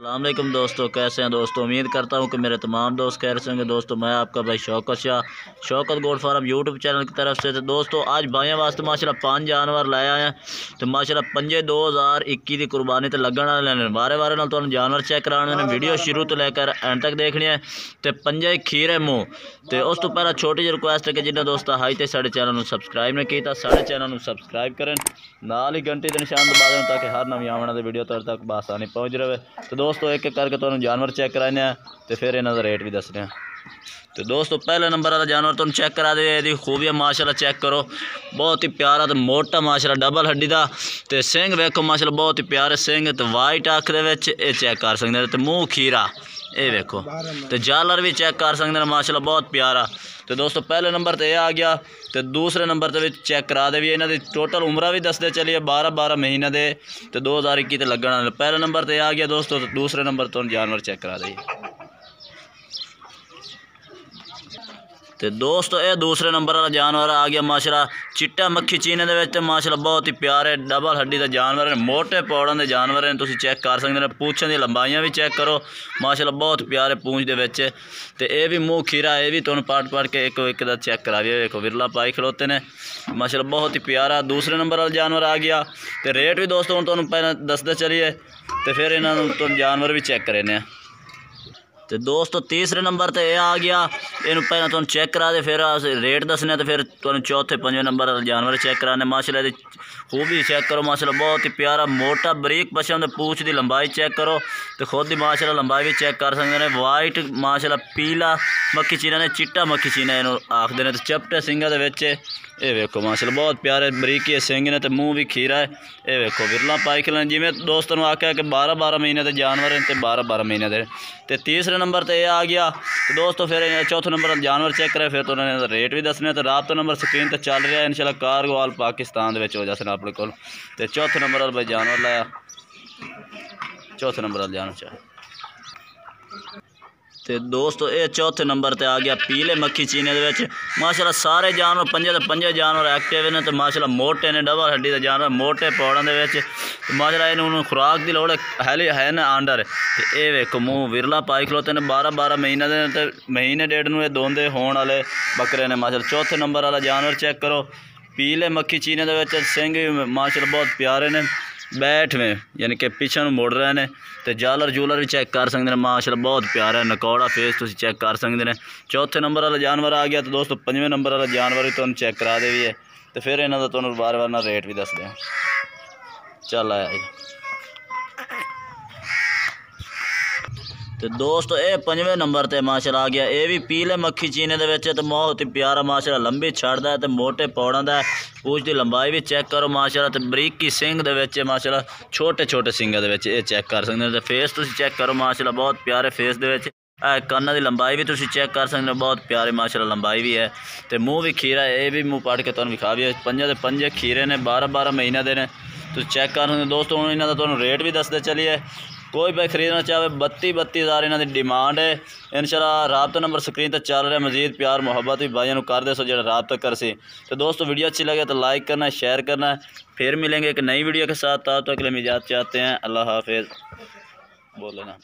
अस्सलाम वालेकुम दोस्तों, कैसे हैं दोस्तों। उम्मीद करता हूं कि मेरे तमाम दोस्त कह रहे होंगे। दोस्तों मैं आपका भाई Shaukat goat farm YouTube channel की तरफ से। तो दोस्तों आज भाइयों वास्ते माशाल्लाह 5 जानवर लाया है। तो माशाल्लाह पंजे 2021 की कुर्बानी तो लगन वाले बारे बारे नाल तुहानू जानवर चेक कराने ने। वीडियो शुरू तो लेकर एंड तक देखनी है। तो पंजे खीरे मुँह तो उस तो पहला छोटी जी रिक्वेस्ट है कि जिन्हें दोस्त हाई तो साढ़े चैनल में सबसक्राइब नहीं किया साढ़े चैनल में सबसक्राइब करें, नाल ही घंटी के निशान दबा दें ताकि हर नवी आने वाली वीडियो तुहाडे तक बआसानी पहुँच रहे। तो दोस्तों एक एक करके तुहानू जानवर चेक कराने तो फिर इन्हों का रेट भी दसने। तो दोस्तों पहले नंबर वाला जानवर तुम चेक करा दे। यदि खूबियाँ माशाल्लाह चेक करो, बहुत ही प्यारा तो मोटा माशाल्लाह डबल हड्डी का। तो सिंह वेखो माशाल्लाह बहुत ही प्यारे सिंह। तो वाइट अख दे चेक कर सकते। तो मूँह खीरा ये वेखो। तो जालर भी चेक कर सकते हैं माशाल्लाह बहुत प्यारा। तो दोस्तों पहले नंबर तो यह आ गया। तो दूसरे नंबर तो चेक करा दे भी। इन्हों की टोटल उम्र भी दसते चलिए 12-12 महीने दे। तो 2021 तो लगन। पहले नंबर तो यह आ गया दोस्तों। तो दूसरे नंबर तो जानवर चेक करा दे। तो दोस्तों ये दूसरे नंबर वाला जानवर आ गया माशाल्लाह चिट्टा मक्खी चीने दे माशाल्लाह बहुत ही प्यारे डबल हड्डी का जानवर है। मोटे पौड़ों के जानवर हैं। तुम चेक कर सकते हैं। पूछन की लंबाइयाँ भी चेक करो माशाल्लाह बहुत प्यारे पूंछ दे। तो ये भी मूँह खीरा ये भी तुम पढ़ के एक एक का चेक करा दिए। देखो विरला पाई खड़ोते ने माशाल्लाह बहुत ही प्यारा। दूसरे नंबर वाला जानवर आ गया। तो रेट भी दोस्तों हम तुम पहले दसते चलिए तो फिर इन्होंने तुम जानवर भी चेक करें। तो दोस्तों तीसरे नंबर तो यह आ गया। इन पहले तुम चेक करा दे फिर रेट दसने। तो फिर तुम चौथे 5वें नंबर जानवर चेक कराने। माशाल्लाह खूबी चेक करो माशाल्लाह बहुत ही प्यारा मोटा बरीक पशम। पूछ की लंबाई चेक करो तो खुद ही माशाल्लाह लंबाई भी चेक कर सकते हैं। वाइट माशाल्लाह पीला मक्खी चीना ने चिट्टा मक्खी चीना इन आखते हैं। तो चपटे सिंगा ये वेखो माशाल्लाह बहुत प्यारे बरीकी सिंह ने। तो मूँह भी खीरा है ये वेखो विरला पाई खिलन। जिमें दोस्तों ने आख्या कि 12-12 महीने के जानवर हैं। तो 12-12 महीने के। तो तीसरे नंबर तो यह आ गया। तो दोस्तों फिर चौथे नंबर जानवर चेक करें फिर तो उन्होंने रेट भी दसने। तो रात नंबर स्क्रीन पर चल रहा है इंशाल्लाह कारगोवाल पाकिस्तान हो जाए अपने को। तो चौथे नंबर वाला भाई जानवर लाया। चौथे नंबर वाला जानवर चाहे। तो दोस्तों ये चौथे नंबर पर आ गया पीले मक्खी चीने के माशाल्लाह सारे जानवर पंजे जानवर एक्टिव ने। तो माशाल्लाह मोटे ने डबल हड्डी के जानवर मोटे पौड़ों के। तो माशाल्लाह इन्होंने खुराक की लोड़ है ना आंडर। तो ये वेखो मूँह विरला पाई खलोते ने 12-12 महीने के। तो महीने डेढ़ में दोंदे होने वाले बकरे ने माशाल्लाह। चौथे नंबर वाला जानवर चेक करो पीले मक्खी चीने के सिंह भी माशाल्लाह बहुत प्यारे ने। बैठ में यानी कि पिछे मुड़ रहे हैं। तो जालर जूलर भी चेक कर सकते हैं माशाल्लाह बहुत प्यारा है। नकौड़ा फेस तुम चेक कर सकते हैं। चौथे नंबर वाला जानवर आ गया। तो दोस्तों 5वें नंबर वाला जानवर भी तुम चेक करा दे भी है। तो फिर इन्हों का तुम बार बार ना रेट भी दस दें। चल आया जी। तो दोस्तों ये 5वें नंबर पर माशाल्लाह आ गया। ये भी पीले मक्खी चीने के। तो बहुत ही प्यारा माशाल्लाह लंबी छड़दा है। तो मोटे पौड़ों का पूछ की लंबाई भी चेक करो माशाल्लाह। तो बरीकी सिंह दे माशाल्लाह छोटे छोटे सिंगा ये चेक कर सकते हैं। तो फेस तुम चेक करो माशाल्लाह बहुत प्यारे फेस दे। काना की लंबाई भी तुम चेक कर सकते हो बहुत प्यारी माशाल्लाह लंबाई भी है। तो मूँह भी खीरा है ये भी मूँह पढ़ के तुम विखा भी है। पंजे खीरे ने 12-12 महीने के। तो चेक कर सकते दोस्तों हूँ इन्हों का तुम रेट भी दसते चलिए। कोई भाई खरीदना चाहे 32 हज़ार इन्हों की डिमांड है। इंशाल्लाह राब्ता नंबर स्क्रीन पर चल रहा है। मजीद प्यार मुहब्बत भी भाइयों कर दे सो जो राब्ता कर सी। तो दोस्तों वीडियो अच्छी लगे तो लाइक करना है शेयर करना है। फिर मिलेंगे एक नई वीडियो के साथ। तब तक के लिए इजाज़त चाहते हैं। अल्लाह हाफिज़। बोले ना।